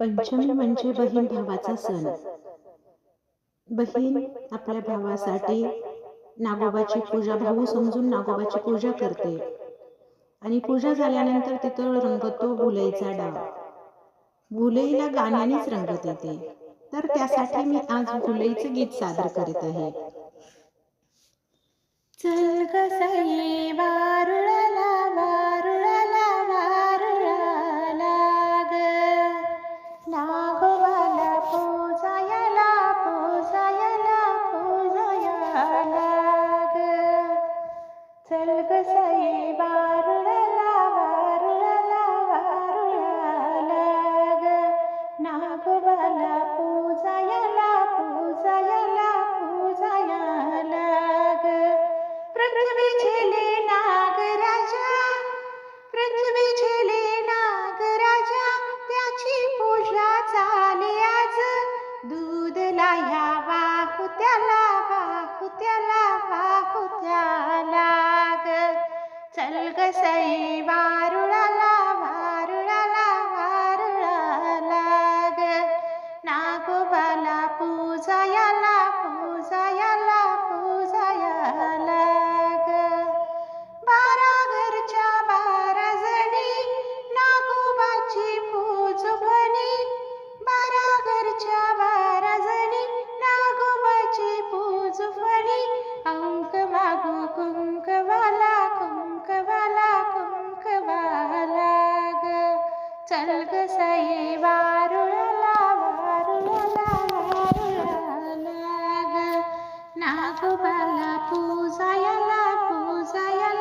पंचमी म्हणजे बहीण भावाचा सण. बहीण आपल्या भावासाठी नागोबाची पूजा, भाऊ समजून नागोबाची पूजा करते आणि पूजा झाल्यानंतर तिथं रंगतो भुलईचा डाव. भुलईला गाण्यानेच रंगत येते. तर त्यासाठी मी आज भुलईचं गीत सादर करीत आहे. चल ग सई वारुळाला वारुळाला वारुळाला ग, नागोबाला पूजायला पूजायला पूजायला ग. चल ग सई वारुळाला वारुळाला वारुळाला ग, नागोबाला पूजायला पूजायला पूजायला ग. पृथ्वी झेले नागराजा, पृथ्वी झेले नागराजा, त्याची पूजा चाले आज. दूध लाया वाहू त्याला वाहू त्याला वाहू त्याला ग. चल ग सई वारुळाला वारुळाला वारुळाला ग, नागोबाला पूजायला पूजायला पूजायला ग. 12 घरच्या 12 जणी नागोबाची पूज भणी, 12 घरच्या 12 जणी नागोबाची पूज भणी. अंक मागू कुंकवाला कुंकवाला कुंकवाला ग. चल ग सई वारुळाला वारुळाला वारुळाला ग, नागोबाला पूजायला पूजायला